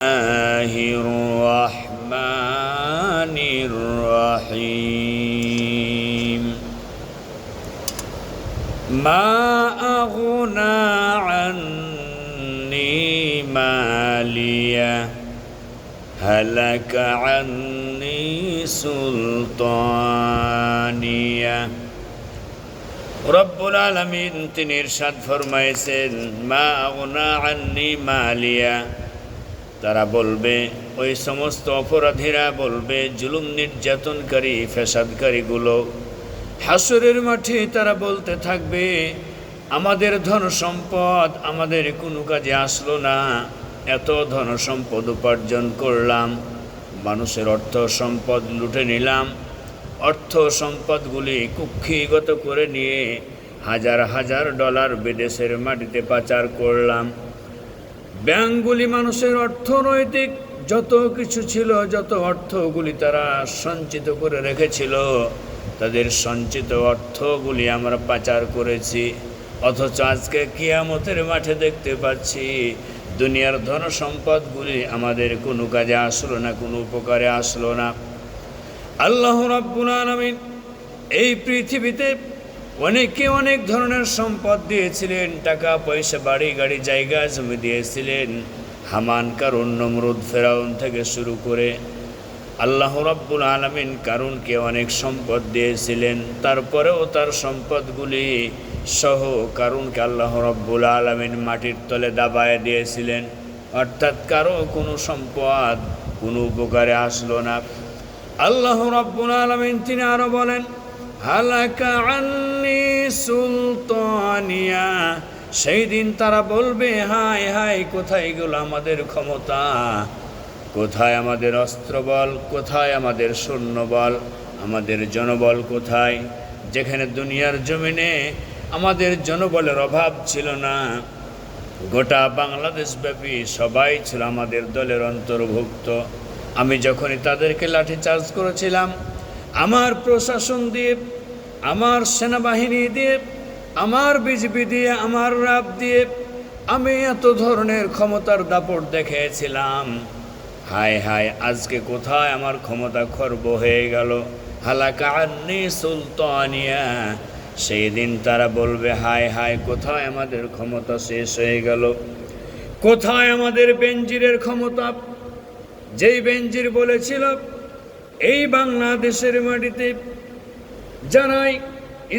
الله الرحمن الرحيم ما أغنى عني مالية هلك عني سلطانية রব্বুল আলামিন তিনি ইরশাদ ফরমাইছেন মা আগনা আন্নি মালিয়া। তারা বলবে, ওই সমস্ত অপরাধীরা বলবে, জুলুম নির্যাতনকারী ফ্যাসাদকারীগুলো হাসরের মাঠে তারা বলতে থাকবে, আমাদের ধন সম্পদ আমাদের কোনো কাজে আসলো না, এত ধন সম্পদ উপার্জন করলাম, মানুষের অর্থ সম্পদ লুটে নিলাম, অর্থ সম্পদগুলি কুক্ষিগত করে নিয়ে হাজার হাজার ডলার বিদেশের মাটিতে পাচার করলাম। ব্যাংকগুলি মানুষের অর্থনৈতিক যত কিছু ছিল, যত অর্থগুলি তারা সঞ্চিত করে রেখেছিল, তাদের সঞ্চিত অর্থগুলি আমরা পাচার করেছি। অথচ আজকে কিয়ামতের মাঠে দেখতে পাচ্ছি দুনিয়ার ধন সম্পদগুলি আমাদের কোনো কাজে আসলো না, কোনো উপকারে আসলো না। আল্লাহ রাব্বুল আলামিন এই পৃথিবীতে অনেকে অনেক ধরনের সম্পদ দিয়েছিলেন, টাকা পয়সা, বাড়ি গাড়ি, জায়গা জমি দিয়েছিলেন। হামান, কারুন, নমরুদ, ফেরাউন থেকে শুরু করে আল্লাহ রাব্বুল আলামিন কারুনকে অনেক সম্পদ দিয়েছিলেন। তারপরেও তার সম্পদগুলি সহ কারুনকে আল্লাহ রাব্বুল আলামিন মাটির তলে দাবায় দিয়েছিলেন। অর্থাৎ কারো কোনো সম্পদ কোনো উপকারে আসলো না। আল্লাহ রাব্বুল আলামিন তিনি আরো বলেন, হালাকা আন্নি সুলতানিয়া। সেই দিন তারা বলবে, হায় হায়, কোথায় গেল আমাদের ক্ষমতা, কোথায় আমাদের অস্ত্রবল, কোথায় আমাদের সৈন্যবল, আমাদের জনবল কোথায়? যেখানে দুনিয়ার জমিনে আমাদের জনবলের অভাব ছিল না, গোটা বাংলাদেশব্যাপী সবাই ছিল আমাদের দলের অন্তর্ভুক্ত। আমি যখনই তাদেরকে লাঠিচার্জ করেছিলাম, আমার প্রশাসন দিয়ে, আমার সেনাবাহিনী দিয়ে, আমার বিজিবি দিয়ে, আমার র্যাব দিয়ে আমি এত ধরনের ক্ষমতার দাপট দেখিয়েছিলাম। হায় হায়, আজকে কোথায় আমার ক্ষমতা খর্ব হয়ে গেল। হালাকা আন্নি সুলতানিয়া। সেই দিন তারা বলবে, হায় হায়, কোথায় আমাদের ক্ষমতা শেষ হয়ে গেল, কোথায় আমাদের বেনজিরের ক্ষমতা? যেই বেনজির বলেছিল এই বাংলাদেশের মাটিতে যারাই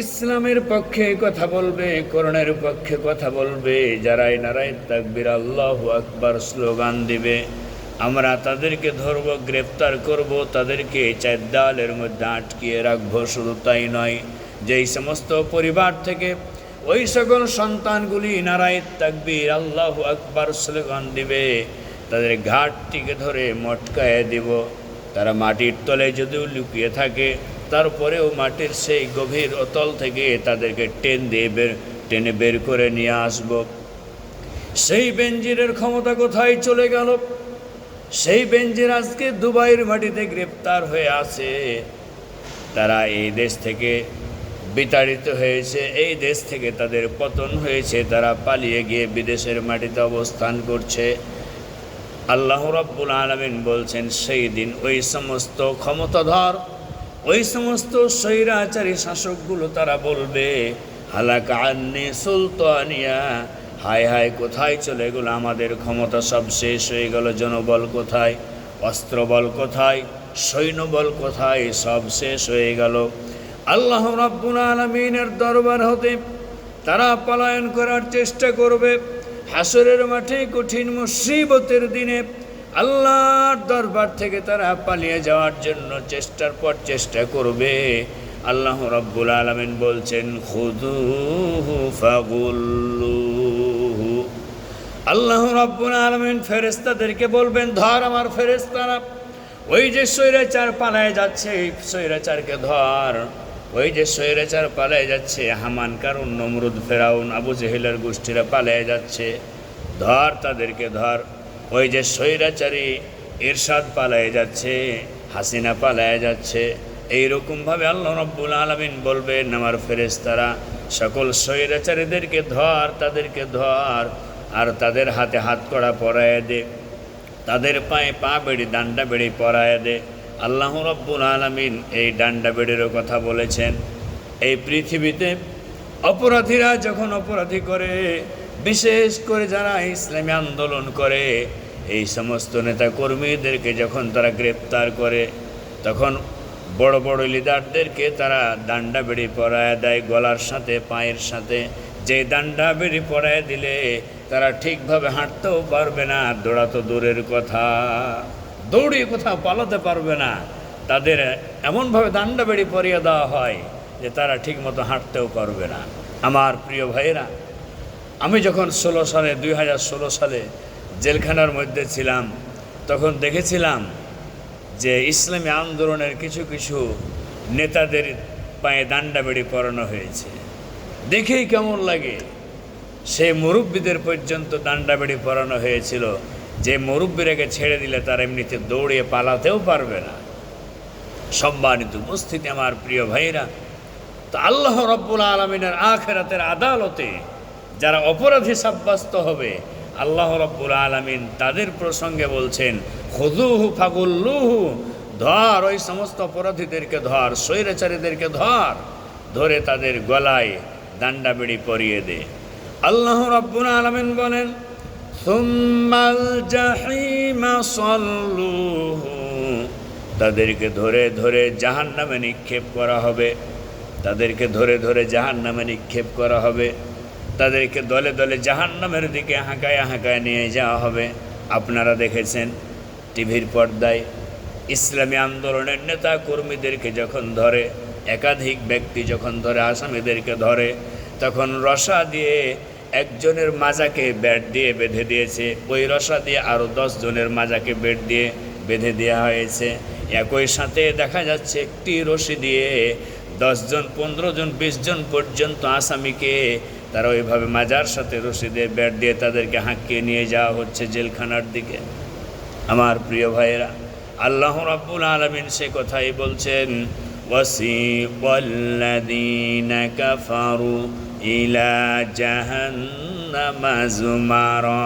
ইসলামের পক্ষে কথা বলবে, কোরআনের পক্ষে কথা বলবে, যারাই নারায়ে তাকবীর আল্লাহু আকবার স্লোগান দিবে, আমরা তাদেরকে ধরব, গ্রেফতার করব, তাদেরকে চার দেওয়ালের মধ্যে আটকিয়ে রাখবো। শুধু তাই নয়, যেই সমস্ত পরিবার থেকে ওই সকল সন্তানগুলি নারায়ে তাকবীর আল্লাহু আকবার স্লোগান দিবে, তাদের ঘাটটিকে ধরে মটকায় দিব। তারা মাটির তলে যদিও লুকিয়ে থাকে, তারপরেও মাটির সেই গভীর অতল থেকে তাদেরকে টেনে বের করে নিয়ে আসব। সেই বেনজিরের ক্ষমতা কোথায় চলে গেল? সেই বেনজির আজকে দুবাইয়ের মাটিতে গ্রেপ্তার হয়ে আছে। তারা এই দেশ থেকে বিতাড়িত হয়েছে, এই দেশ থেকে তাদের পতন হয়েছে, তারা পালিয়ে গিয়ে বিদেশের মাটিতে অবস্থান করছে। আল্লাহ রাব্বুল আলামিন বলছেন, সেই দিন ওই সমস্ত ক্ষমতাধর, ওই সমস্ত স্বৈরাচারী শাসকগুলো তারা বলবে, হালাকা আন্নি সুলতানিয়া। হায় হায়, কোথায় চলে গেল আমাদের ক্ষমতা, সব শেষ হয়ে গেল। জনবল কোথায়, অস্ত্রবল কোথায়, সৈন্যবল কোথায়, সব শেষ হয়ে গেল। আল্লাহ রাব্বুল আলামিনের দরবার হতে তারা পলায়ন করার চেষ্টা করবে। হাসরের মাঠে কঠিন মুসিবতের দিনে আল্লাহর দরবার থেকে তারা পালিয়ে যাওয়ার জন্য চেষ্টার পর চেষ্টা করবে। আল্লাহ রাব্বুল আলামিন বলছেন, খুযুহু ফাগুল্লুহু। আল্লাহ রাব্বুল আলামিন ফেরেশতাদেরকে বলবেন, ধর আমার ফেরেশতারা, ওই যে স্বৈরাচার পালায়ে যাচ্ছে, স্বৈরাচারকে ধর। ওই যে স্বৈরাচার পালায়ে যাচ্ছে, হামান, কারুন, নমরুদ, ফেরাউন, আবু জেহেলের গোষ্ঠীরা পালায়ে যাচ্ছে, ধর তাদেরকে ধর। ওই যে স্বৈরাচারী ইরশাদ পালায়ে যাচ্ছে, হাসিনা পালায়ে যাচ্ছে, এইরকমভাবে আল্লাহ রাব্বুল আলামিন বলবেন, আমার ফেরেশতারা সকল স্বৈরাচারীদেরকে ধর, তাদেরকে ধর, আর তাদের হাতে হাত কড়া পরায়ে দে। তাদের পায়ে পা বেড়ি ডান্ডা বেড়ি পরায় দে। আল্লাহ রাব্বুল আলামিন এই ডান্ডা বেড়িরও কথা বলেছেন। এই পৃথিবীতে অপরাধীরা যখন অপরাধী করে, বিশেষ করে যারা ইসলামী আন্দোলন করে, এই সমস্ত নেতা কর্মীদেরকে যখন তারা গ্রেপ্তার করে, তখন বড় বড় লিডারদেরকে তারা ডান্ডা বেড়ি পরায় দেয় গলার সাথে পায়ের সাথে। যে ডান্ডা বেড়ি পরায় দিলে তারা ঠিকভাবে হাঁটতেও পারবে না, দৌড়া তো দূরের কথা, দৌড়িয়ে কোথাও পালাতে পারবে না। তাদের এমনভাবে ডান্ডা বেড়ি পরিয়ে দেওয়া হয় যে তারা ঠিকমতো হাঁটতেও পারবে না। আমার প্রিয় ভাইয়েরা, আমি যখন 2016 সালে জেলখানার মধ্যে ছিলাম, তখন দেখেছিলাম যে ইসলামী আন্দোলনের কিছু কিছু নেতাদের পায়ে ডান্ডা বেড়ি পরানো হয়েছে। দেখেই কেমন লাগে। সেই মুরব্বীদের পর্যন্ত ডান্ডা বেড়ি পরানো হয়েছিল, যে মুরব্বীরাকে ছেড়ে দিলে তারা এমনিতে দৌড়িয়ে পালাতেও পারবে না। সম্মানিত উপস্থিতি আমার প্রিয় ভাইরা, তো আল্লাহ রাব্বুল আলামিনের আখিরাতের আদালতে যারা অপরাধী সাব্যস্ত হবে, আল্লাহ রাব্বুল আলামিন তাদের প্রসঙ্গে বলছেন, খুযুহু ফাগুল্লুহু, ধর ওই সমস্ত অপরাধীদেরকে ধর, স্বৈরাচারীদেরকে ধরে তাদের গলায় ডান্ডা বেড়ি পরিয়ে দে। আল্লাহ রাব্বুল আলামিন বলেন, সুম্মাল জাহিমা সাল্লুহু, তাদেরকে ধরে ধরে জাহান্নামে নিক্ষেপ করা হবে। তাদেরকে ধরে ধরে জাহান্নামে নিক্ষেপ করা হবে। তাদেরকে দলে দলে জাহান্নামের দিকে হাঁকায় হাঁকায় নিয়ে যাওয়া হবে। আপনারা দেখেছেন টিভির পর্দায় ইসলামী আন্দোলনের নেতা কর্মীদেরকে যখন ধরে, একাধিক ব্যক্তি যখন ধরে, আসামিদেরকে ধরে, তখন রশা দিয়ে একজনের মাজাকে ব্যাট দিয়ে বেঁধে দিয়েছে, ওই রশা দিয়ে আরও 10 জনের মাজাকে বেট দিয়ে বেঁধে দেওয়া হয়েছে। একই সাথে দেখা যাচ্ছে একটি রশি দিয়ে 10 জন, 15 জন, 20 জন পর্যন্ত আসামিকে তারা ওইভাবে মাজার সাথে রশি দিয়ে ব্যাট দিয়ে তাদেরকে হাঁকিয়ে নিয়ে যাওয়া হচ্ছে জেলখানার দিকে। আমার প্রিয় ভাইয়েরা, আল্লাহ রাব্বুল আলামিন সে কথাই বলছেন, ওয়াসিকাল্লাযীনা কাফারু ইলা জাহান্নামা যুমারা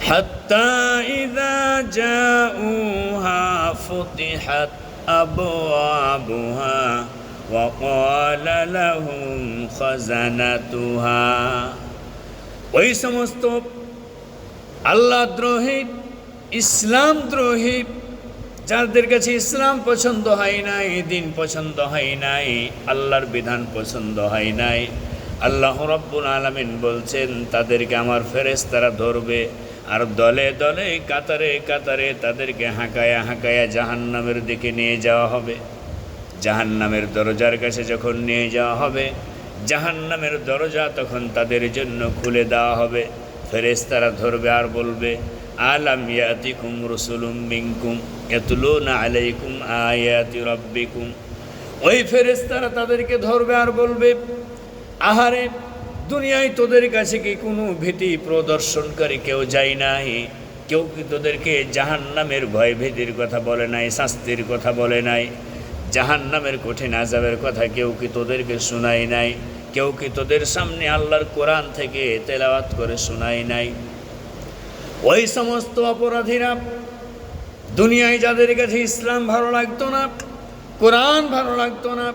হাত্তা ইযা জাউহা ফুতিহাত আবওয়াবুহা ওয়া ক্বালা লাহুম খাযানাতুহা। ওই সমস্ত আল্লাহ দ্রোহী, ইসলাম দ্রোহী, যাদের কাছে ইসলাম পছন্দ হয় নাই, দিন পছন্দ হয় নাই, আল্লাহর বিধান পছন্দ হয় নাই, আল্লাহ রাব্বুল আলামিন বলছেন তাদেরকে আমার ফেরেশতারা ধরবে, আর দলে দলে কাতারে কাতারে তাদেরকে হাঁকায়া হাঁকায়া জাহান্নামের দিকে নিয়ে যাওয়া হবে। জাহান্নামের দরজার কাছে যখন নিয়ে যাওয়া হবে, জাহান্নামের দরজা তখন তাদের জন্য খুলে দেওয়া হবে। ফেরেশতারা ধরবে আর বলবে, আলাম ইয়াতিকুম রাসূলুম মিনকুম ইয়াতলুনা আলাইকুম আয়াতি রাব্বিকুম। ওই ফেরেশতারা তাদেরকে ধরবে আর বলবে, আহারে, দুনিয়ায় তোদের কাছে কি কোনো ভীতি প্রদর্শনকারী কেউ যায় নাই? কেউ কি তোদেরকে জাহান্নামের ভয় ভীতির কথা বলে নাই, শাস্তির কথা বলে নাই, জাহান্নামের কঠিন আযাবের কথা কেউ কি তোদেরকে শোনায় নাই? কেউ কি তোদের সামনে আল্লাহর কোরআন থেকে তেলাওয়াত করে শোনায় নাই? ওই সমস্ত অপরাধীরা, দুনিয়ায় যাদের কাছে ইসলাম ভালো লাগতো না, কোরআন ভালো লাগতো না,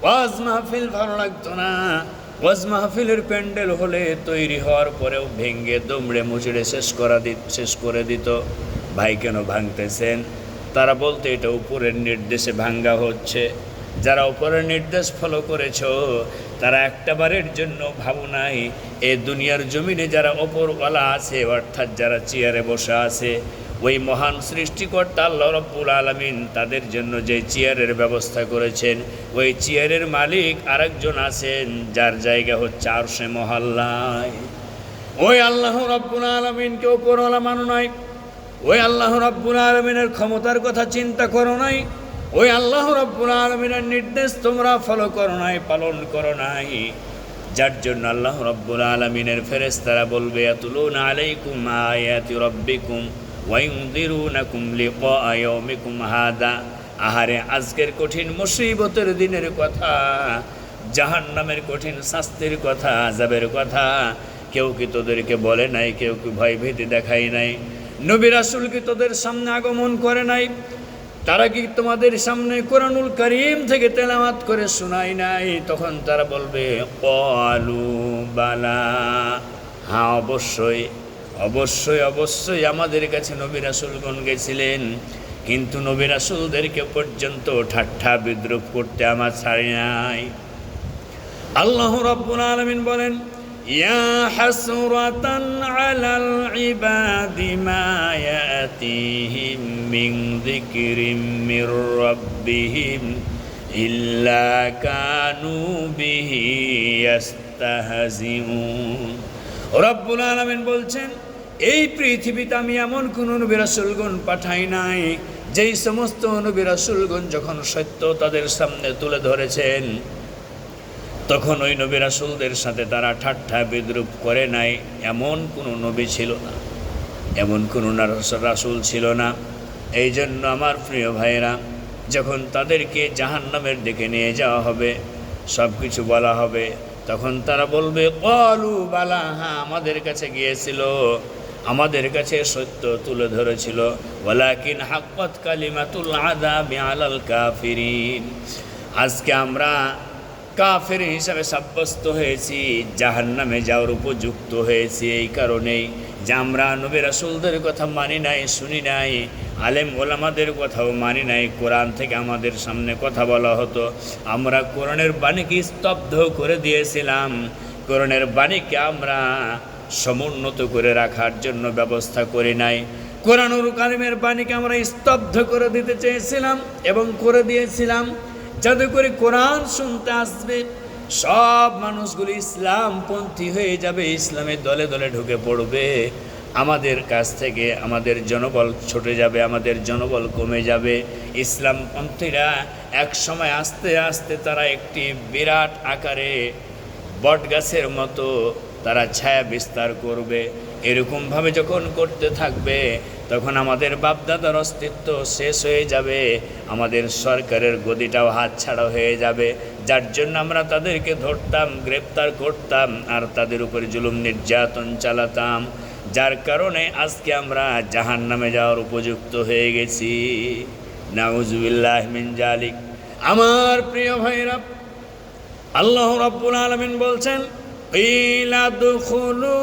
ওয়াজ মাহফিল ভালো লাগতো না, ওয়াজ মাহফিলের প্যান্ডেল হলে তৈরি হওয়ার পরেও ভেঙ্গে দুমড়ে মুচড়ে শেষ করে দিত। ভাই কেন ভাঙতেছেন? তারা বলতে এটা উপরের নির্দেশে ভাঙ্গা হচ্ছে। যারা উপরের নির্দেশ ফলো করেছ, তারা একটাবারের জন্য ভাবো নাই এ দুনিয়ার জমিনে যারা ওপরওয়ালা আছে, অর্থাৎ যারা চেয়ারে বসে আছে, ওই মহান সৃষ্টিকর্তা আল্লাহ রাব্বুল আলামিন তাদের জন্য যে চেয়ারের ব্যবস্থা করেছেন, ওই চেয়ারের মালিক আরেকজন আছেন, যার জায়গা হচ্ছে আরশে মহল্লায়। ওই আল্লাহ রাব্বুল আলামিনকে ওপরওয়ালা মানো নাই, ওই আল্লাহ রাব্বুল আলামিনের ক্ষমতার কথা চিন্তা করো নাই, ওই আল্লাহ রাব্বুল আলামিনের নির্দেশ তোমরা ফলো করো নাই, পালন করো নাই, যার জন্য আল্লাহ রাব্বুল আলামিনের ফেরেশতারা বলবে, ইয়াতলুনা আলাইকুম আয়াতি রাব্বিকুম ওয়া ইউনযিরুনাকুম লিকা ইয়াউমিকুম হাদা। আহারে, আজকের কঠিন মুসিবতের দিনের কথা, জাহান্নামের কঠিন শাস্তির কথা, আযাবের কথা কেউ কি তোদেরকে বলে নাই? কেউ কি ভয় ভীতি দেখায় নাই? নবী রাসূল কি তোদের সামনে আগমন করে নাই? তারা কি তোমাদের সামনে কোরআনুল কারীম থেকে তেলাওয়াত করে শোনায় নাই? তখন তারা বলবে ক্বালু বালা, হ্যাঁ অবশ্যই অবশ্যই অবশ্যই আমাদের কাছে নবী রাসূলগণ গেছিলেন, কিন্তু নবী রাসূলদেরকে পর্যন্ত ঠাট্টা বিদ্রুপ করতে আমার ছাড়ি নাই। আল্লাহ রাব্বুল আলামিন বলেন, ইয়া হাসরাতান আলাল ইবাদি মা ইয়াতিহিম মিন যিকরিম মির রাব্বিহিম ইল্লা কানু বিহি ইস্তাহজিউন। রাব্বুল আলামিন বলছেন, এই পৃথিবীতে আমি এমন কোন নবী রাসূলগণ পাঠাই নাই যেই সমস্ত নবী রাসূলগণ যখন সত্য তাদের সামনে তুলে ধরেছেন তখন ওই নবী রাসূলদের সাথে তারা ঠাট্টা বিদ্রুপ করে নাই। এমন কোনো নবী ছিল না, এমন কোনো রাসূল ছিল না। এই জন্য আমার প্রিয় ভাইরা, যখন তাদেরকে জাহান্নামের দিকে নিয়ে যাওয়া হবে, সব কিছু বলা হবে, তখন তারা বলবে ক্বালু বালা, হ্যাঁ আমাদের কাছে গিয়েছিল, আমাদের কাছে সত্য তুলে ধরেছিল, ওয়ালাকিন হাক্কাত কালিমাতুল আযাবি আলাল কাফিরিন। আজকে আমরা কাফের হিসাবে সাব্যস্ত হয়েছি, জাহান্নামে যাওয়ার উপযুক্ত হয়েছি এই কারণেই যে আমরা নবী রাসূলদের কথা মানি নাই, শুনি নাই, আলেম ওলামাদের কথাও মানি নাই। কোরআন থেকে আমাদের সামনে কথা বলা হতো, আমরা কোরআনের বাণীকে স্তব্ধ করে দিয়েছিলাম, কোরআনের বাণীকে আমরা সমুন্নত করে রাখার জন্য ব্যবস্থা করি নাই। কোরআনুল কারীমের বাণীকে আমরা স্তব্ধ করে দিতে চেয়েছিলাম এবং করে দিয়েছিলাম, যাতে করে কোরআন শুনতে আসবে সব মানুষগুলো ইসলামপন্থী হয়ে যাবে, ইসলামের দলে দলে ঢুকে পড়বে, আমাদের কাছ থেকে আমাদের জনবল ছুটে যাবে, আমাদের জনবল কমে যাবে। ইসলামপন্থীরা এক সময় আস্তে আস্তে তারা একটি বিরাট আকারে বটগাছের মতো তারা ছায়া বিস্তার করবে। এরকমভাবে যখন করতে থাকবে তখন আমাদের বাপদাদার অস্তিত্ব শেষ হয়ে যাবে, আমাদের সরকারের গদিটাও হাতছাড়া হয়ে যাবে, যার জন্য আমরা তাদেরকে ধরতাম, গ্রেপ্তার করতাম আর তাদের উপরে জুলুম নির্যাতন চালাতাম, যার কারণে আজকে আমরা জাহান্নামে যাওয়ার উপযুক্ত হয়ে গেছি। নাউজুবিল্লাহ মিন জালিক। আমার প্রিয় ভাইরা, আল্লাহ রাব্বুল আলামিন বলছেন, কিলা দুখুলু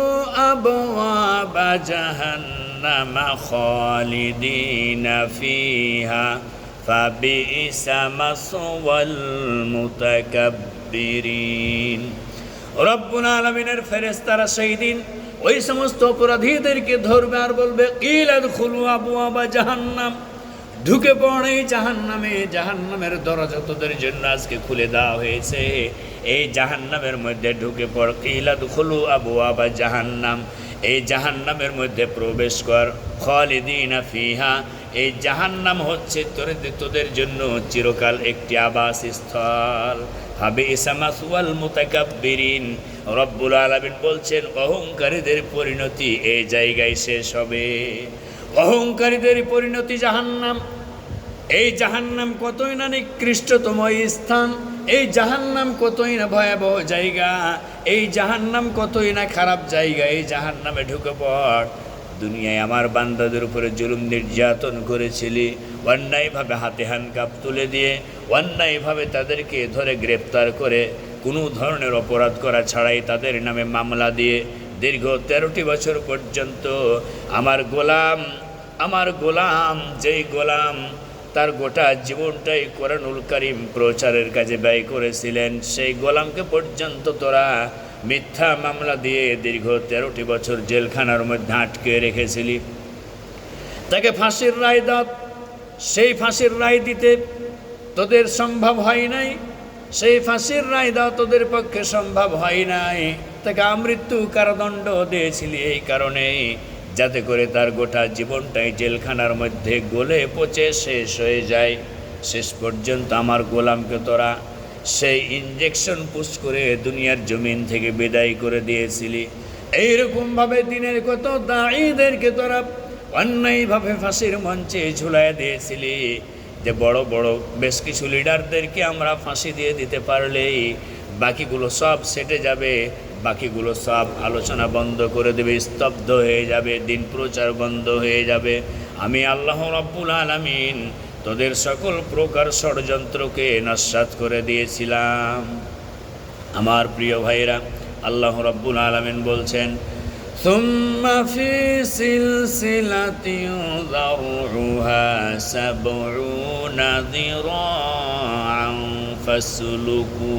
আবওয়াবা জাহান্নামা খালিদিনা ফিহা ফাবিইসা মাসওয়াল মুতাকাব্বিরিন। রব্বুল আলামিনের ফেরেশতারা সেই দিন ওই সমস্ত অপরাধীদেরকে ধরবে আর বলবে, কিলা দুখুলু আবওয়াবা জাহান্নাম, ঢুকে পড়ে জাহান্নামে, জাহান্নামের দরজা তোদের জন্য আজকে খুলে দেওয়া হয়েছে, এই জাহান্নামের মধ্যে ঢুকে পড়। কিলা দুখুলু আবওয়াবা জাহান্নাম, এই জাহান্নামের মধ্যে প্রবেশ কর। খালিদিনা ফিহা, এই জাহান্নাম হচ্ছে তোদের জন্য চিরকাল একটি আবাসস্থল। ফাবিইসা মাসওয়াল মুতাকাব্বিরিন। রব্বুল আলামিন বলছেন, অহংকারীদের পরিণতি এই জায়গায় শেষ হবে। অহংকারীদের পরিণতি জাহান্নাম। এই জাহান্নাম কতই না নিকৃষ্টতম স্থান, এই জাহান্নাম কতই না ভয়াবহ জায়গা, এই জাহান্নাম কতই না খারাপ জায়গা। এই জাহান্নামে ঢুকে পড়। দুনিয়ায় আমার বান্দাদের উপরে জুলুম নির্যাতন করেছিলি, অন্যায়ভাবে হাতে হ্যান্ডকাপ তুলে দিয়ে, অন্যায়ভাবে তাদেরকে ধরে গ্রেপ্তার করে কোনো ধরনের অপরাধ করা ছাড়াই তাদের নামে মামলা দিয়ে দীর্ঘ 13টি বছর পর্যন্ত আমার গোলাম যেই গোলাম তার গোটা জীবনটাই কোরআনুল কারীম প্রচারের কাজে ব্যয় করেছিলেন, সেই গোলামকে পর্যন্ত তোরা মিথ্যা মামলা দিয়ে দীর্ঘ 13টি বছর জেলখানার মধ্যে আটকে রেখেছিলি। তাকে ফাঁসির রায় দাও, সেই ফাঁসির রায় দিতে তোদের সম্ভব হয় নাই, সেই ফাঁসির রায় দাও তোদের পক্ষে সম্ভব হয় নাই। তাকে আমৃত্যু কারাদণ্ড দিয়েছিলি এই কারণেই, যাতে করে তার গোটা জীবনটাই জেলখানার মধ্যে গলে পচে শেষ হয়ে যায়। শেষ পর্যন্ত আমার গোলামকে তোরা সেই ইঞ্জেকশন পুশ করে দুনিয়ার জমিন থেকে বিদায় করে দিয়েছিলি। এইরকমভাবে দিনের কত দাঈদেরকে তোরা অন্যায়ভাবে ফাঁসির মঞ্চে ঝুলাইয়া দিয়েছিলি, যে বড় বড় বেশ কিছু লিডারদেরকে আমরা ফাঁসি দিয়ে দিতে পারলেই বাকিগুলো সব সেটে যাবে, বাকিগুলো সব আলোচনা বন্ধ করে দেবে, স্তব্ধ হয়ে যাবে, দিন প্রচার বন্ধ হয়ে যাবে। আমি আল্লাহ রাব্বুল আলামিন তোদের সকল প্রকার ষড়যন্ত্রকে নস্যাৎ করে দিয়েছিলাম। আমার প্রিয় ভাইরা, আল্লাহ রাব্বুল আলামিন বলছেন, সুম্মা ফি সিলসিলাতিন যারউহা সাবউনা যিরাআন ফাসলুকু।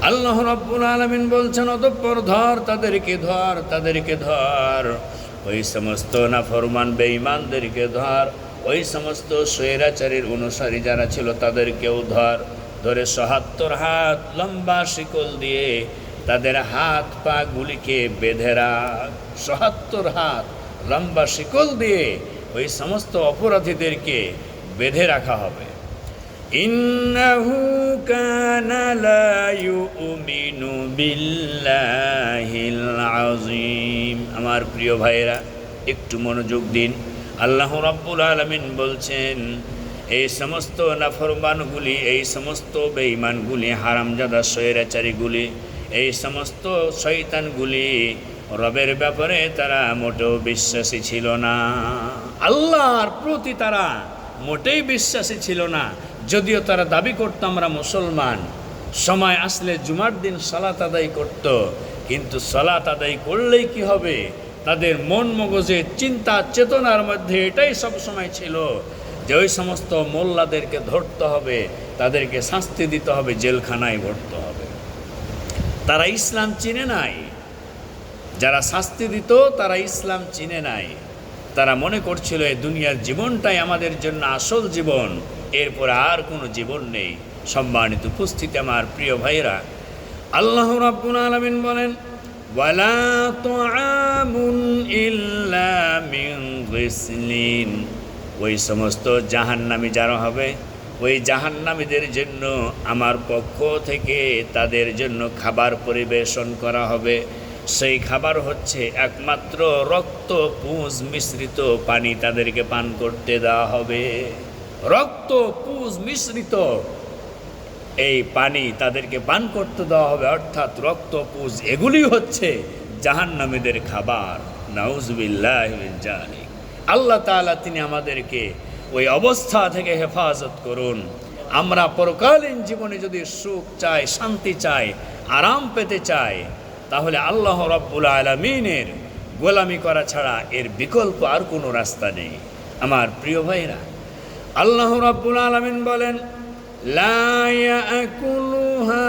আল্লাহ রাব্বুল আলামিন বলছেন, অতঃপর ধর তাদেরকে ধর, ওই সমস্ত নাফরমান বেঈমানদেরকে ধর, ওই সমস্ত স্বৈরাচারীর অনুসারী যারা ছিল তাদেরকেও ধরে ৭৭ হাত লম্বা শিকল দিয়ে তাদের হাত পা গুলিকে বেঁধে রাখ। ৭৭ হাত লম্বা শিকল দিয়ে ওই সমস্ত অপরাধীদেরকে বেঁধে রাখা হবে। ইন্নাহু কানা লা ইউমিনু বিল্লাহিল আযীম। আমার প্রিয় ভাইয়েরা, একটু মনোযোগ দিন। আল্লাহ রাব্বুল আলামিন বলছেন, এই সমস্ত নাফরমানগুলি, এই সমস্ত বেঈমানগুলি, হারামজাদা স্বৈরাচারীগুলি, এই সমস্ত শয়তানগুলি রবের ব্যাপারে তারা মোটেও বিশ্বাসী ছিল না। আল্লাহর প্রতি তারা মোটেই বিশ্বাসী ছিল না। যদিও তারা দাবি করত আমরা মুসলমান, সময় আসলে জুমার দিন সালাত আদায় করত, কিন্তু সালাত আদায় করলেই কি হবে, তাদের মন মগজে চিন্তা চেতনার মধ্যে এটাই সব সময় ছিল যে ওই সমস্ত মোল্লাদেরকে ধরতে হবে, তাদেরকে শাস্তি দিতে হবে, জেলখানায় ভরতে হবে। তারা ইসলাম চিনে নাই। যারা শাস্তি দিত তারা ইসলাম চিনে নাই। তারা মনে করছিল এই দুনিয়ার জীবনটাই আমাদের জন্য আসল জীবন, এরপর আর কোনো জীবন নেই। সম্মানিত উপস্থিতি, আমার প্রিয় ভাইরা, আল্লাহ রাব্বুল আলামিন বলেন, ওয়ালা তুআমুন ইল্লা মিন গিসলিন। ওই সমস্ত জাহান্নামী যারা হবে, ওই জাহান্নামীদের জন্য আমার পক্ষ থেকে তাদের জন্য খাবার পরিবেশন করা হবে। সেই খাবার হচ্ছে একমাত্র রক্ত পুঁজ মিশ্রিত পানি তাদেরকে পান করতে দেওয়া হবে। রক্ত পুঁজ মিশ্রিত এই পানি তাদেরকে পান করতে দেওয়া হবে, অর্থাৎ রক্ত পুঁজ, এগুলি হচ্ছে জাহান্নামীদের খাবার। নাউজুবিল্লাহি মিন যালিক। আল্লাহ তাআলা তিনি আমাদেরকে ওই অবস্থা থেকে হেফাজত করুন। আমরা পরকালীন জীবনে যদি সুখ চাই, শান্তি চাই, আরাম পেতে চাই, তাহলে আল্লাহ রাব্বুল আলামিনের গোলামি করা ছাড়া এর বিকল্প আর কোনো রাস্তা নেই। আমার প্রিয় ভাইরা, আল্লাহ রাব্বুল আলামিন বলেন, লা ইয়াকুলুহা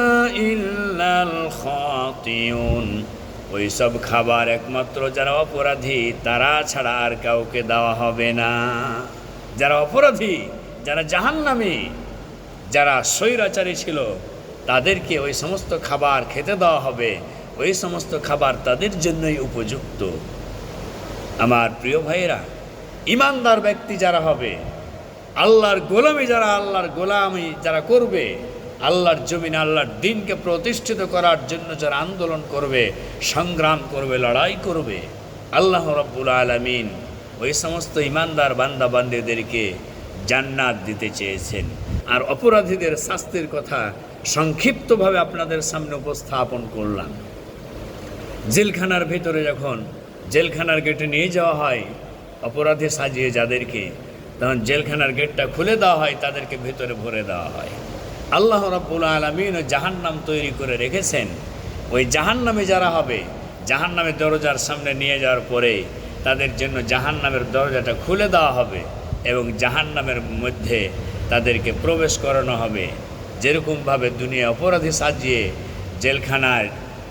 ইল্লাল খাতিউন। ওই সব খাবার একমাত্র যারা অপরাধী তারা ছাড়া আর কাউকে দেওয়া হবে না। যারা অপরাধী, যারা জাহান্নামী, যারা স্বৈরাচারী ছিল, তাদেরকে ওই সমস্ত খাবার খেতে দেওয়া হবে। ওই সমস্ত খাবার তাদের জন্যই উপযুক্ত। আমার প্রিয় ভাইয়েরা, ইমানদার ব্যক্তি যারা হবে, আল্লাহর গোলামি যারা করবে, আল্লাহর জমিনে আল্লাহর দ্বীনকে প্রতিষ্ঠিত করার জন্য যারা আন্দোলন করবে, সংগ্রাম করবে, লড়াই করবে, আল্লাহ রাব্বুল আলামিন ওই সমস্ত ইমানদার বান্দা বান্দীদেরকে জান্নাত দিতে চেয়েছেন। আর অপরাধীদের শাস্তির কথা সংক্ষিপ্তভাবে আপনাদের সামনে উপস্থাপন করলাম। জেলখানার ভিতরে যখন জেলখানার গেটে নিয়ে যাওয়া হয় অপরাধী সাজিয়ে যাদেরকে, তখন জেলখানার গেটটা খুলে দেওয়া হয়, তাদেরকে ভিতরে ভরে দেওয়া হয়। আল্লাহ রাব্বুল আলামিন ওই জাহান্নাম তৈরি করে রেখেছেন। ওই জাহান্নামে যারা হবে, জাহান্নামের দরজার সামনে নিয়ে যাওয়ার পরে তাদের জন্য জাহান্নামের দরজাটা খুলে দেওয়া হবে এবং জাহান্নামের মধ্যে তাদেরকে প্রবেশ করানো হবে। যেরকমভাবে দুনিয়া অপরাধী সাজিয়ে জেলখানার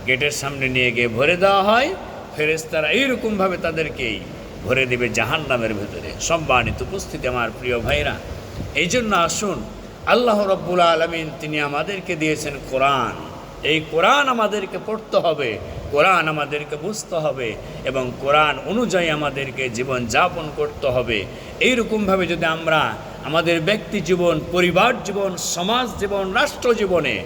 গেটের সামনে নিয়ে গিয়ে ভরে দেওয়া হয়, ফেরেশতারা এইরকমভাবে তাদেরকেই ভরে দেবে জাহান্নামের ভেতরে। সম্মানিত উপস্থিতি, আমার প্রিয় ভাইরা, এই জন্য আসুন, আল্লাহ রাব্বুল আলামিন তিনি আমাদেরকে দিয়েছেন কোরআন। এই কোরআন আমাদেরকে পড়তে হবে, কোরআন আমাদেরকে বুঝতে হবে এবং কোরআন অনুযায়ী আমাদেরকে জীবন যাপন করতে হবে। এইরকমভাবে যদি আমরা আমাদের ব্যক্তি জীবন, পরিবার জীবন, সমাজ জীবন, রাষ্ট্র জীবনে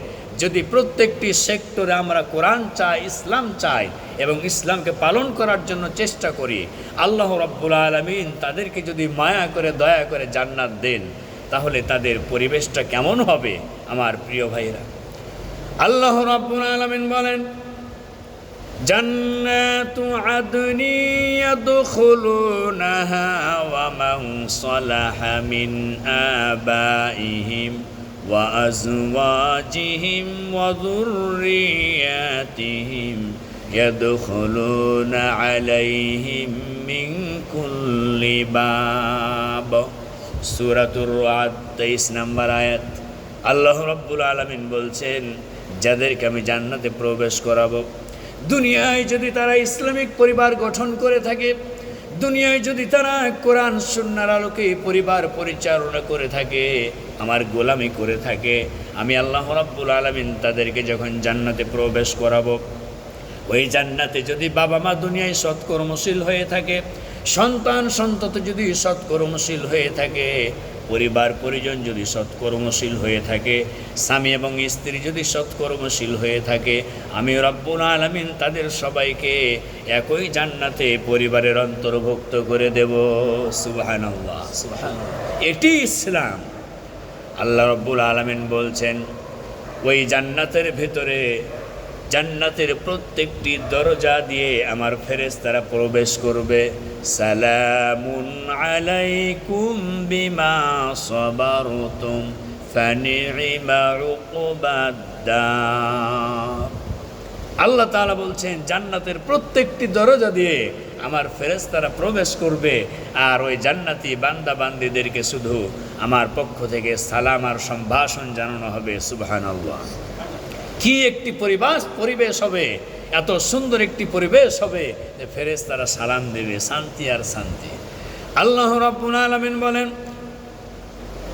যদি প্রত্যেকটি সেক্টরে আমরা কোরআন চাই, ইসলাম চাই এবং ইসলামকে পালন করার জন্য চেষ্টা করি, আল্লাহ রাব্বুল আলামিন তাদেরকে যদি মায়া করে, দয়া করে জান্নাত দেন, তাহলে তাদের পরিবেশটা কেমন হবে? আমার প্রিয় ভাইরা, আল্লাহ রাব্বুল আলামিন বলেন, জান্নাতু আদনি ইয়াদখুলুনাহা ওয়া মান সালাহা মিন আবাইহিম ওয়া আজওয়াজিহিম ওয়া যুররিয়াতিহিম ইয়াদখুলুনা আলাইহিম মিন কুল্লি বাব। সূরাতুর রাদ 23 নম্বর আয়াত। আল্লাহ রাব্বুল আলামিন বলছেন, যাদেরকে আমি জান্নাতে প্রবেশ করাবো, দুনিয়ায় যদি তারা ইসলামিক পরিবার গঠন করে থাকে, দুনিয়ায় যদি তারা কোরআন সুন্নাহর আলোকে পরিবার পরিচালনা করে থাকে, আমার গোলামি করে থাকে, আমি আল্লাহ রাব্বুল আলামিন তাদেরকে যখন জান্নাতে প্রবেশ করাবো, ওই জান্নাতে যদি বাবা মা দুনিয়ায় সৎকর্মশীল হয়ে থাকে, সন্তান সন্ততি যদি সৎকর্মশীল হয়ে থাকে, পরিবার পরিজন যদি সৎকর্মশীল হয়ে থাকে, স্বামী এবং স্ত্রী যদি সৎকর্মশীল হয়ে থাকে, আমি রব্বুল আলামিন তাদের সবাইকে একই জান্নাতে পরিবারের অন্তর্ভুক্ত করে দেব। সুবহানাল্লাহ, সুবহানাল্লাহ। এটি ইসলাম। আল্লাহ রব্বুল আলামিন বলছেন, ওই জান্নাতের ভেতরে, জান্নাতের প্রত্যেকটি দরজা দিয়ে আমার ফেরেশতারা প্রবেশ করবে। সালামুন আলাইকুম বিমা সাবারতুম ফানি'মা উকবাদ-দার। আল্লাহ তাআলা বলছেন, জান্নাতের প্রত্যেকটি দরজা দিয়ে আমার ফেরেশতারা প্রবেশ করবে, আর ওই জান্নাতি বান্দা বান্দীদেরকে শুধু আমার পক্ষ থেকে সালাম আর সম্ভাষণ জানানো হবে। সুবহানাল্লাহ। কি একটি পরিবেশ হবে, এত সুন্দর একটি পরিবেশ হবে যে ফেরেশতারা সালাম দেবে, শান্তি আর শান্তি। আল্লাহ রাব্বুল আলামিন বলেন,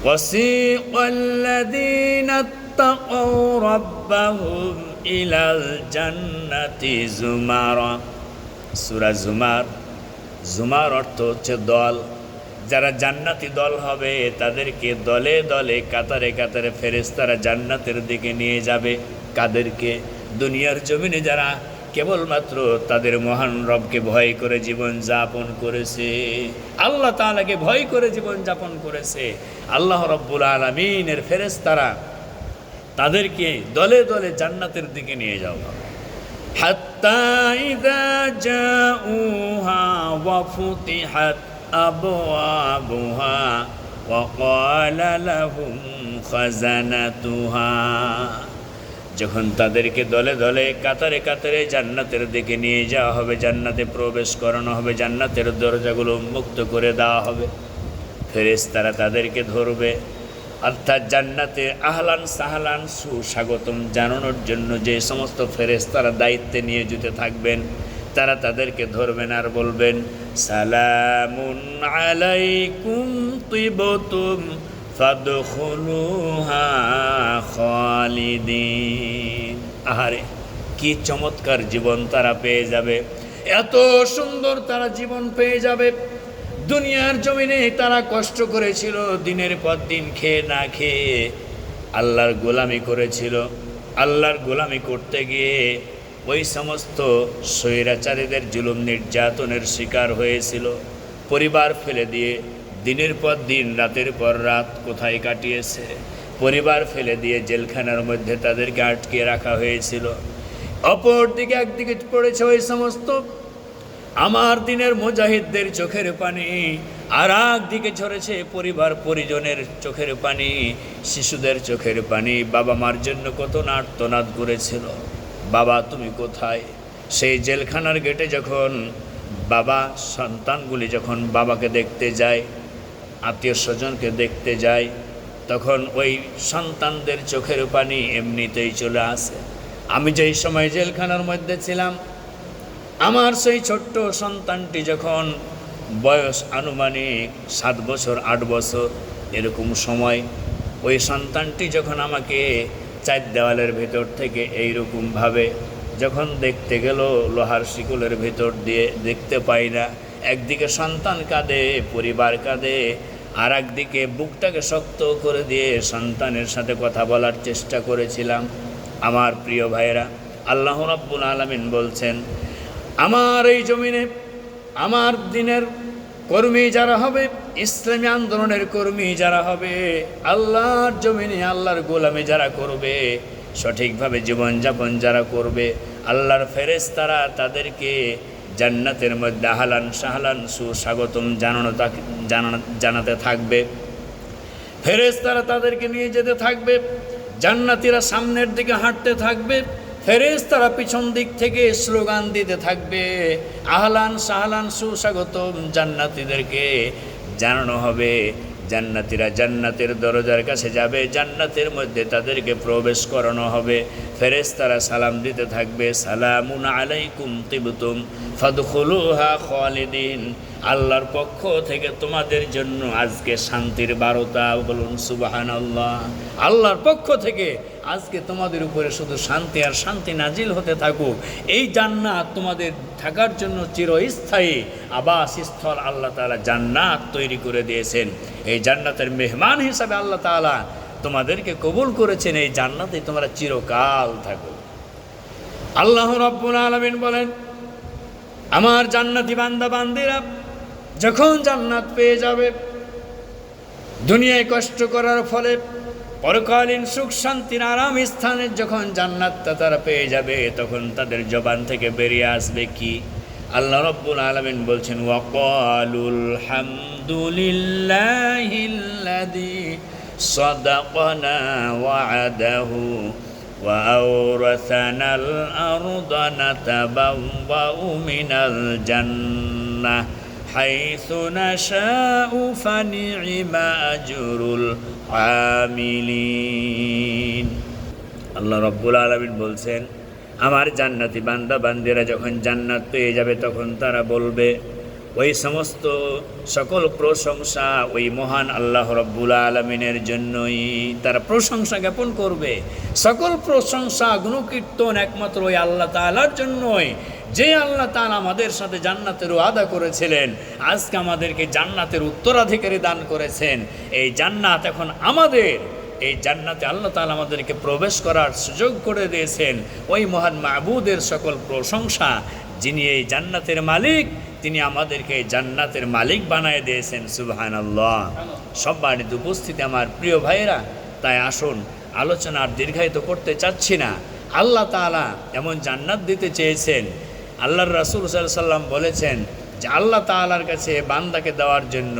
ওয়াসিকাল্লাযীনা তাকাউ রাব্বাহুম ইলাল জান্নাতি যুমারা। সূরা যুমার। যুমার অর্থ হচ্ছে দল। যারা জান্নাতি দল হবে তাদেরকে দলে দলে কাতারে কাতারে ফেরেশতারা জান্নাতের দিকে নিয়ে যাবে। কাদেরকে? দুনিয়ার জমিনে যারা কেবলমাত্র তাদের মহান রবকে ভয় করে জীবন যাপন করেছে, আল্লাহ তাআলাকে ভয় করে জীবন যাপন করেছে, আল্লাহ রাব্বুল আলামিনের ফেরেশতারা তাদেরকে দলে দলে জান্নাতের দিকে নিয়ে যাওয়া। হাত্তা ইযা জাউহা ওয়া ফুতিহাত আবওয়াবুহা ওয়া ক্বালা লাহুম খাজানাতুহা। যখন তাদেরকে দলে দলে কাতারে কাতারে জান্নাতের দিকে নিয়ে যাওয়া হবে, জান্নাতে প্রবেশ করানো হবে, জান্নাতের দরজাগুলো মুক্ত করে দেওয়া হবে, ফেরেশতারা তাদেরকে ধরবে। অর্থাৎ জান্নাতে আহলান সাহলান সুস্বাগতম জানানোর জন্য যে সমস্ত ফেরেশতারা দায়িত্বে নিয়োজিত থাকবেন, তারা তাদেরকে ধরবেন আর বলবেন, সালামুন আলাইকুম তিবতুম ফাদখুলুহা খালিদিন। আহারে, কি চমৎকার জীবন তারা পেয়ে যাবে, এত সুন্দর তারা জীবন পেয়ে যাবে। দুনিয়ার জমিনে তারা কষ্ট করেছিল, দিনের পর দিন খেয়ে না খেয়ে আল্লাহর গোলামি করেছিল। আল্লাহর গোলামি করতে গিয়ে ওই সমস্ত স্বৈরাচারীদের জুলুম নির্যাতনের শিকার হয়েছিল। পরিবার ফেলে দিয়ে দিনের পর দিন রাতের পর রাত কোথায় কাটিয়েছে, পরিবার ফেলে দিয়ে জেলখানার মধ্যে তাদেরকে আটকে রাখা হয়েছিল। অপরদিকে একদিকে পড়েছে ওই সমস্ত আমার দিনের মুজাহিদদের চোখের পানি, আর একদিকে ঝরেছে পরিবার পরিজনের চোখের পানি, শিশুদের চোখের পানি। বাবা মার জন্য কত নার্তনাদ করেছিল, বাবা তুমি কোথায়? সেই জেলখানার গেটে যখন বাবা সন্তানগুলি যখন বাবাকে দেখতে যায়, আত্মীয় স্বজনকে দেখতে যায়, তখন ওই সন্তানদের চোখের পানি এমনিতেই চলে আসে। আমি যেই সময় জেলখানার মধ্যে ছিলাম, আমার সেই ছোট্ট সন্তানটি যখন বয়স আনুমানিক 7 বছর 8 বছর এরকম সময়, ওই সন্তানটি যখন আমাকে 4 দেওয়ালের ভেতর থেকে এইরকমভাবে যখন দেখতে গেল, লোহার শিকলের ভেতর দিয়ে দেখতে পাই না। একদিকে সন্তান কাঁদে, পরিবার কাঁদে, আর একদিকে বুকটাকে শক্ত করে দিয়ে সন্তানের সাথে কথা বলার চেষ্টা করেছিলাম। আমার প্রিয় ভাইয়েরা, আল্লাহ রাব্বুল আলামিন বলছেন, আমার এই জমিনে আমার দিনের কর্মী যারা হবে, ইসলামী আন্দোলনের কর্মী যারা হবে, আল্লাহর জমিনে আল্লাহর গোলামি যারা করবে, সঠিকভাবে জীবনযাপন যারা করবে, আল্লাহর ফেরেশতারা তাদেরকে জান্নাতের মধ্যে আহলান সাহলান সুস্বাগতম জানাতে থাকবে। ফেরেশতারা তাদেরকে নিয়ে যেতে থাকবে, জান্নাতীরা সামনের দিকে হাঁটতে থাকবে, ফেরেশতারা পিছন দিক থেকে স্লোগান দিতে থাকবে, আহলান সাহলান সুস্বাগতম। জান্নাতীদেরকে জানানো হবে, জান্নাতীরা জান্নাতের দরজার কাছে যাবে, জান্নাতের মধ্যে তাদেরকে প্রবেশ করানো হবে। ফেরেশতারা সালাম দিতে থাকবে, সালামুন আলাইকুম তিবতুম ফাদখুলুহা খালিদিন। আল্লাহর পক্ষ থেকে তোমাদের জন্য আজকে শান্তির বার্তা। বলুন সুবহানাল্লাহ। আল্লাহর পক্ষ থেকে আজকে তোমাদের উপরে শুধু শান্তি আর শান্তি নাজিল হতে থাকুক। এই জান্নাত তোমাদের থাকার জন্য চিরস্থায়ী আবাসস্থল আল্লাহ তাআলা জান্নাত তৈরি করে দিয়েছেন। এই জান্নাতের মেহমান হিসাবে আল্লাহ তাআলা তোমাদেরকে কবুল করেছেন। এই জান্নাতে তোমরা চিরকাল থাকো। আল্লাহ রাব্বুল আলামিন বলেন, আমার জান্নাতি বান্দা বান্দিরা যখন জান্নাত পেয়ে যাবে, দুনিয়ায় কষ্ট করার ফলে পরকালীন সুখ শান্তির আরাম স্থানের যখন জান্নাতটা তারা পেয়ে যাবে, তখন তাদের জবান থেকে বেরিয়ে আসবে কি? আল্লাহ রাব্বুল আলামিন বলছেন, ওয়াকালুল হামদুলিল্লাহিল্লাযী সাদাকানা ওয়া'দাহু ওয়া আওরাসানাল আরদা নাতাবাওয়াউ মিনাল জান্নাহ হাইসু নাশাউ ফানি'মা আজরুল আমিলিন। আল্লাহ রাব্বুল আলামিন বলছেন, আমার জান্নাতি বান্দা বান্দিরা যখন জান্নাত পেয়ে যাবে, তখন তারা বলবে, ওই সমস্ত সকল প্রশংসা ওই মহান আল্লাহ রাব্বুল আলামিনের জন্যই। তারা প্রশংসা জ্ঞাপন করবে, সকল প্রশংসা গুণকীর্তন একমাত্র ওই আল্লাহ তাআলার জন্যই, যে আল্লাহ তাআলা আমাদের সাথে জান্নাতের ওয়াদা করেছিলেন, আজকে আমাদেরকে জান্নাতের উত্তরাধিকারী দান করেছেন। এই জান্নাত এখন আমাদের। এই জান্নাতে আল্লাহ তাআলা আমাদেরকে প্রবেশ করার সুযোগ করে দিয়েছেন। ওই মহান মাবুদের সকল প্রশংসা, যিনি এই জান্নাতের মালিক, তিনি আমাদেরকে জান্নাতের মালিক বানায় দিয়েছেন। সুবহানাল্লাহ। সম্মানিত উপস্থিতি আমার প্রিয় ভাইয়েরা, তাই আসুন আলোচনা আর দীর্ঘায়িত করতে চাচ্ছি না। আল্লাহ তাআলা এমন জান্নাত দিতে চেয়েছেন। আল্লাহর রাসূল সাল্লাল্লাহু আলাইহি ওয়াসাল্লাম বলেছেন যে আল্লাহ তাআলার কাছে বান্দাকে দেওয়ার জন্য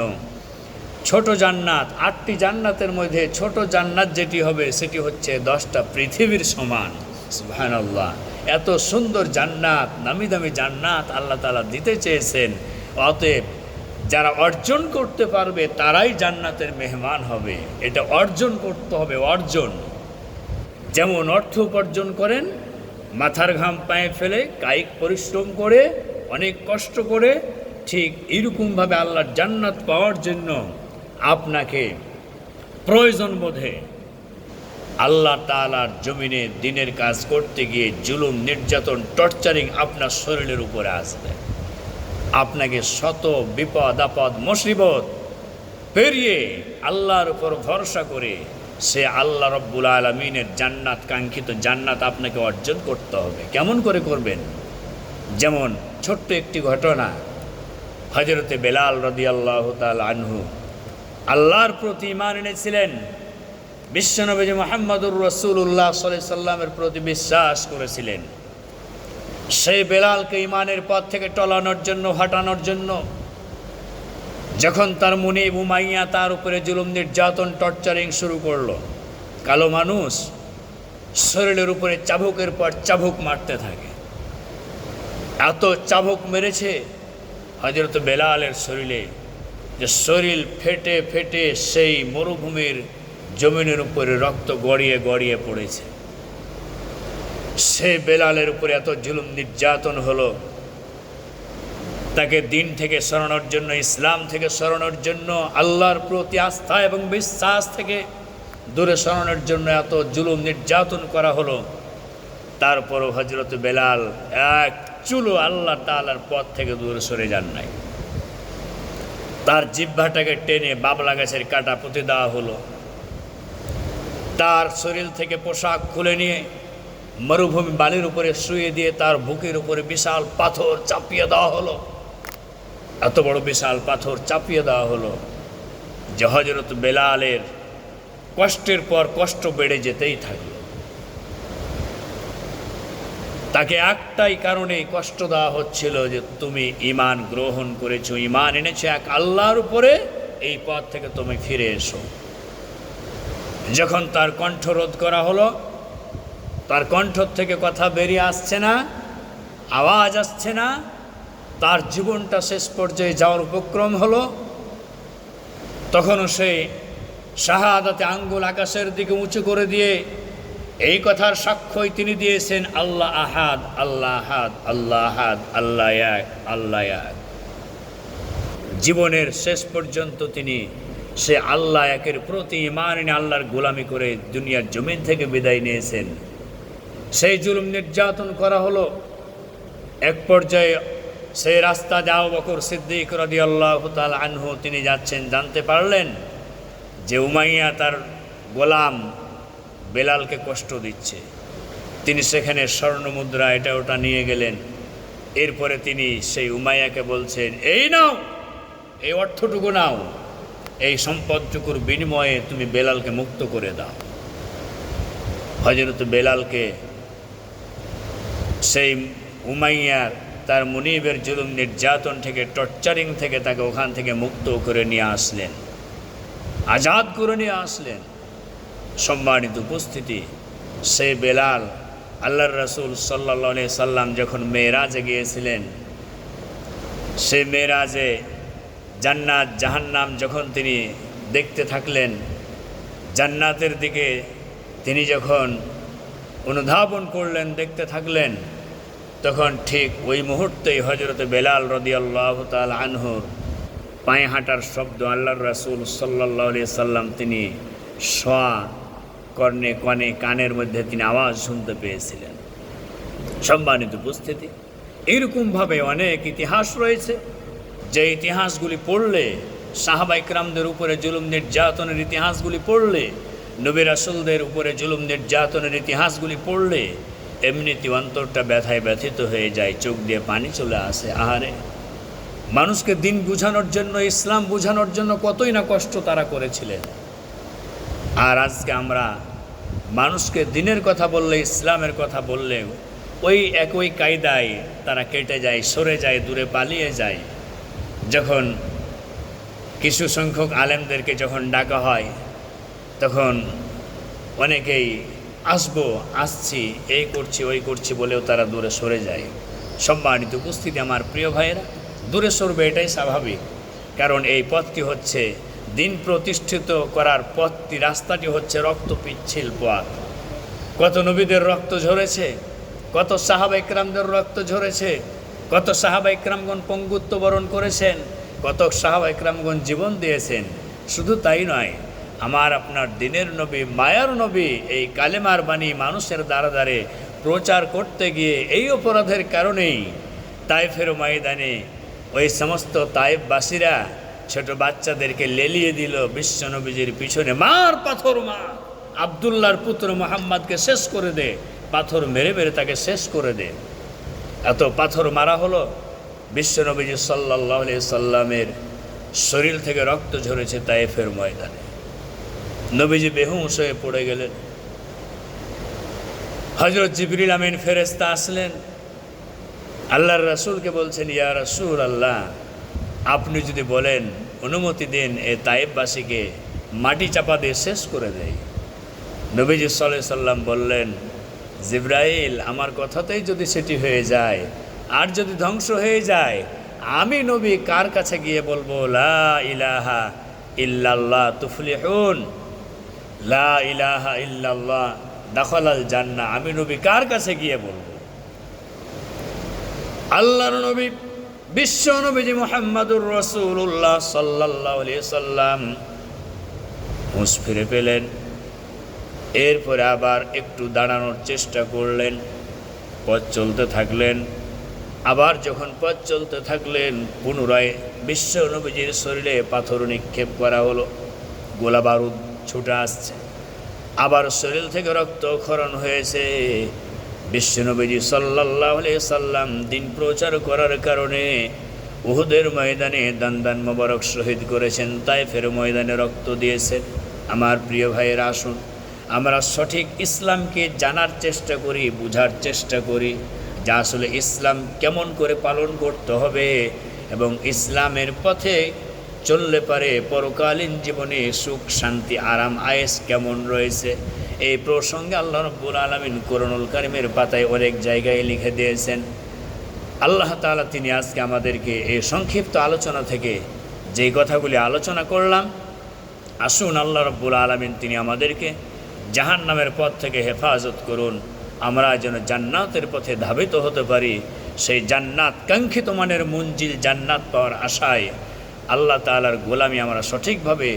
ছোট জান্নাত, 8টি জান্নাতের মধ্যে ছোট জান্নাত যেটি হবে সেটি হচ্ছে 10টা পৃথিবীর সমান। সুবহানাল্লাহ। এত সুন্দর জান্নাত, নামি দামি জান্নাত আল্লাহ তাআলা দিতে চেয়েছেন। অতএব যারা অর্জন করতে পারবে তারাই জান্নাতের মেহমান হবে। এটা অর্জন করতে হবে, অর্জন। যেমন অর্থ উপার্জন করেন মাথার ঘাম পায়ে ফেলে, কায়িক পরিশ্রম করে, অনেক কষ্ট করে, ঠিক এরকমভাবে আল্লাহর জান্নাত পাওয়ার জন্য আপনাকে প্রয়োজন বোধে আল্লাহ তাআলার জমিনে দিনের কাজ করতে গিয়ে জুলুম, নির্যাতন, টর্চারিং আপনার শরীরের উপরে আসবে। আপনাকে শত বিপদ আপদ মুসিবত পেরিয়ে আল্লাহর উপর ভরসা করে সে আল্লাহ রাব্বুল আলামিনের জান্নাত, কাঙ্ক্ষিত জান্নাত আপনাকে অর্জন করতে হবে। কেমন করে করবেন? যেমন ছোট্ট একটি ঘটনা, হযরতে বেলাল রাদিয়াল্লাহু তাআলা আনহু আল্লাহর প্রতি ঈমান এনেছিলেন, বিশ্বনবী মুহাম্মদুর রাসূলুল্লাহ সাল্লাল্লাহু আলাইহি সাল্লামের প্রতি বিশ্বাস করেছিলেন। সেই বেলালকে ঈমানের পথ থেকে টলানোর জন্য, হটানোর জন্য যখন তার মুনিব উমাইয়া তার উপরে জুলুম, নির্যাতন, টর্চারিং শুরু করলো, কালো মানুষ শরীরের উপরে চাবুকের পর চাবুক মারতে থাকে। এত চাবুক মেরেছে হযরত বেলালের শরীরে যে শরীর ফেটে ফেটে সেই মরুভূমির জমিনের উপরে রক্ত গড়িয়ে গড়িয়ে পড়েছে। সে বেলালের উপরে এত জুলুম নির্যাতন হলো, তাকে দিন থেকে সরানোর জন্য, ইসলাম থেকে সরানোর জন্য, আল্লাহর প্রতি আস্থা এবং বিশ্বাস থেকে দূরে সরানোর জন্য এত জুলুম নির্যাতন করা হলো। তারপরও হযরত বেলাল এক চুলো আল্লাহ তাআলার পথ থেকে দূরে সরে যান নাই। তার জিহ্বাটাকে টেনে বাবলা গাছের কাটা পুঁতে দেওয়া হলো। তার শরীর থেকে পোশাক খুলে নিয়ে মরুভূমি বালির উপরে শুয়ে দিয়ে তার বুকের উপরে বিশাল পাথর চাপিয়ে দেওয়া হলো। এত বড় বিশাল পাথর চাপিয়ে দেওয়া হলো যে হযরত বেলালের কষ্টের পর কষ্ট বেড়ে যেতেই থাকলো। তাকে একটাই কারণে কষ্ট দেওয়া হচ্ছিল যে তুমি ঈমান গ্রহণ করেছো, ঈমান এনেছো এক আল্লাহর উপরে, এই পথ থেকে তুমি ফিরে এসো। যখন তার কণ্ঠরোধ করা হলো, তার কণ্ঠ থেকে কথা বেরিয়ে আসছে না, আওয়াজ আসছে না, তার জীবনটা শেষ পর্যায়ে যাওয়ার উপক্রম হলো, তখনও সে শাহাদাতে আঙ্গুল আকাশের দিকে উঁচু করে দিয়ে এই কথার সাক্ষ্যই তিনি দিয়েছেন, আল্লাহ আহাদ, আল্লাহ আহাদ, আল্লাহ আহাদ, আল্লাহ এক, আল্লাহ এক। জীবনের শেষ পর্যন্ত তিনি সে আল্লাহ একের প্রতি ঈমান এনে আল্লাহর গোলামি করে দুনিয়ার জমিন থেকে বিদায় নিয়েছেন। সেই জুলুম নির্যাতন করা হলো। এক পর্যায়ে সেই রাস্তা দিয়ে আবু বকর সিদ্দিক রাদিয়াল্লাহু তাআলা আনহু তিনি যাচ্ছেন, জানতে পারলেন যে উমাইয়া তার গোলাম বেলালকে কষ্ট দিচ্ছে। তিনি সেখানে স্বর্ণ মুদ্রা এটা ওটা নিয়ে গেলেন। এরপরে তিনি সেই উমাইয়াকে বলছেন, এই নাও, এই অর্থটুকু নাও, এই সম্পদটুকুর বিনিময়ে তুমি বেলালকে মুক্ত করে দাও। হযরত বেলালকে সেই উমাইয়ার তার মুনিবের জুলুম নির্যাতন থেকে, টর্চারিং থেকে তাকে ওখান থেকে মুক্ত করে নিয়ে আসলেন, আজাদ করে নিয়ে আসলেন। সম্মানিত উপস্থিতি, সেই বেলাল আল্লাহর রাসূল সাল্লাল্লাহু আলাইহি সাল্লাম যখন মেরাজে গিয়েছিলেন, সেই মেরাজে জান্নাত জাহান্নাম যখন তিনি দেখতে থাকলেন, জান্নাতের দিকে তিনি যখন অনুধাবন করলেন, দেখতে থাকলেন, তখন ঠিক ওই মুহূর্তেই হযরত বেলাল রাদিয়াল্লাহু তাআলা আনহুর পায়ে হাঁটার শব্দ আল্লাহর রাসূল সাল্লাল্লাহু আলাইহি সাল্লাম তিনি কর্ণে কনে কানের মধ্যে তিনি আওয়াজ শুনতে পেয়েছিলেন। সম্মানিত উপস্থিতি, এরকমভাবে অনেক ইতিহাস রয়েছে যে ইতিহাসগুলি পড়লে, সাহাবা ইকরামদের উপরে জুলুম নির্যাতনের ইতিহাসগুলি পড়লে, নবী রাসূলদের উপরে জুলুম নির্যাতনের ইতিহাসগুলি পড়লে এমনিতে অন্তরটা ব্যথায় ব্যথিত হয়ে যায়, চোখ দিয়ে পানি চলে আসে। আহারে, মানুষকে দিন বুঝানোর জন্য, ইসলাম বুঝানোর জন্য কতই না কষ্ট তারা করেছিলেন। আর আজকে আমরা মানুষকে দিনের কথা বললে, ইসলামের কথা বললে ওই একই কায়দায় তারা কেটে যায়, সরে যায়, দূরে পালিয়ে যায়। যখন কিছু সংখ্যক আলেমদেরকে যখন ডাকা হয়, তখন অনেকেই আসছি, এই করছি, ওই করছি বলেও তারা দূরে সরে যায়। সম্মানিত উপস্থিতি, আমার প্রিয় ভাইয়েরা, দূরে সরবে, এটাই স্বাভাবিক। কারণ এই পথটি হচ্ছে দিন প্রতিষ্ঠিত করার পথটি, রাস্তাটি হচ্ছে রক্ত পিচ্ছিল পথ। কত নবীদের রক্ত ঝরেছে, কত সাহাবা ইকরামদের রক্ত ঝরেছে, কত সাহাবা ইকরামগণ পঙ্গুত্ব বরণ করেছেন, কত সাহাবা ইকরামগণ জীবন দিয়েছেন। শুধু তাই নয়, আমার আপনার দিনের নবী, মায়ার নবী এই কালেমার বাণী মানুষের দ্বারে দ্বারে প্রচার করতে গিয়ে এই অপরাধের কারণেই তায়েফের ময়দানে ওই সমস্ত তায়েফবাসীরা ছোট বাচ্চাদেরকে লেলিয়ে দিল বিশ্বনবীজির পিছনে, মার পাথর মার, আব্দুল্লাহর পুত্র মুহাম্মদকে শেষ করে দে, পাথর মেরে মেরে তাকে শেষ করে দে। এত পাথর মারা হলো, বিশ্বনবীজি সাল্লাল্লাহু আলাইহি সাল্লামের শরীর থেকে রক্ত ঝরেছে তায়েফের ময়দানে। নবীজি বেহুশ হয়ে পড়ে গেলেন। হযরত জিবরিল আমিন ফেরেশতা আসলেন, আল্লাহর রাসূলকে বলছেন, ইয়া রাসূল আল্লাহ, আপনি যদি বলেন, অনুমতি দেন, এ তায়েফবাসীকে মাটি চাপা দিয়ে শেষ করে দেয়। নবীজি সাল্লাল্লাহু আলাইহি সাল্লাম বললেন, জিবরাইল, আমার কথাতেই যদি সেটি হয়ে যায়, আর যদি ধ্বংস হয়ে যায়, আমি নবী কার কাছে গিয়ে বলবো, লা ইলাহা ইল্লাল্লাহ তুফলিহুন, লা ইলাহা ইল্লাল্লাহ দাখালাল জান্নাহ, আমি নবী কার কাছে গিয়ে বলবো? আল্লাহর নবী বিশ্ব নবীজি মুহাম্মাদুর রাসূলুল্লাহ সাল্লাল্লাহু আলাইহি সাল্লাম হুঁশ ফিরে পেলেন। এরপরে আবার একটু দাঁড়ানোর চেষ্টা করলেন, পথ চলতে থাকলেন। আবার যখন পথ চলতে থাকলেন, পুনরায় বিশ্ব নবীজির শরীরে পাথর নিক্ষেপ করা হলো, গোলা বারুদ ছুটে আসছে, আবার শরীর থেকে রক্তক্ষরণ হয়েছে। বিশ্বনবীজি সাল্লাল্লাহু আলাইহি সাল্লাম দিন প্রচার করার কারণে উহুদের ময়দানে দান মোবারক শহীদ করেছেন, তায়েফের ময়দানে রক্ত দিয়েছেন। আমার প্রিয় ভাইয়েরা, আসুন আমরা সঠিক ইসলামকে জানার চেষ্টা করি, বুঝার চেষ্টা করি। যা আসলে ইসলাম কেমন করে পালন করতে হবে এবং ইসলামের পথে চললে পারে পরকালীন জীবনে সুখ শান্তি আরাম আয়েশ কেমন রয়েছে। এই প্রসঙ্গে আল্লাহ রাব্বুল আলামিন কোরআনুল কারীমের পাতায় অনেক জায়গায় লিখে দিয়েছেন। আল্লাহ তাআলা তিনি আজকে আমাদেরকে এই সংক্ষিপ্ত আলোচনা থেকে যেই কথাগুলি আলোচনা করলাম, আসুন আল্লাহ রাব্বুল আলামিন তিনি আমাদেরকে জাহান্নামের পথ থেকে হেফাজত করুন, আমরা যেন জান্নাতের পথে ধাবিত হতে পারি। সেই জান্নাত কাঙ্ক্ষিত মানের মঞ্জিল জান্নাত পাওয়ার আশায় আল্লাহ তাআলার গোলামি আমরা সঠিকভাবে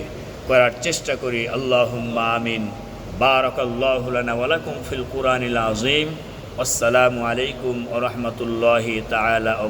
করার চেষ্টা করি। আল্লাহুম্মা আমিন। বারাকাল্লাহু লানা ওয়া লাকুম ফিল কুরআনিল আযীম। আসসালামু আলাইকুম ওয়া রাহমাতুল্লাহি তাআলা ওয়া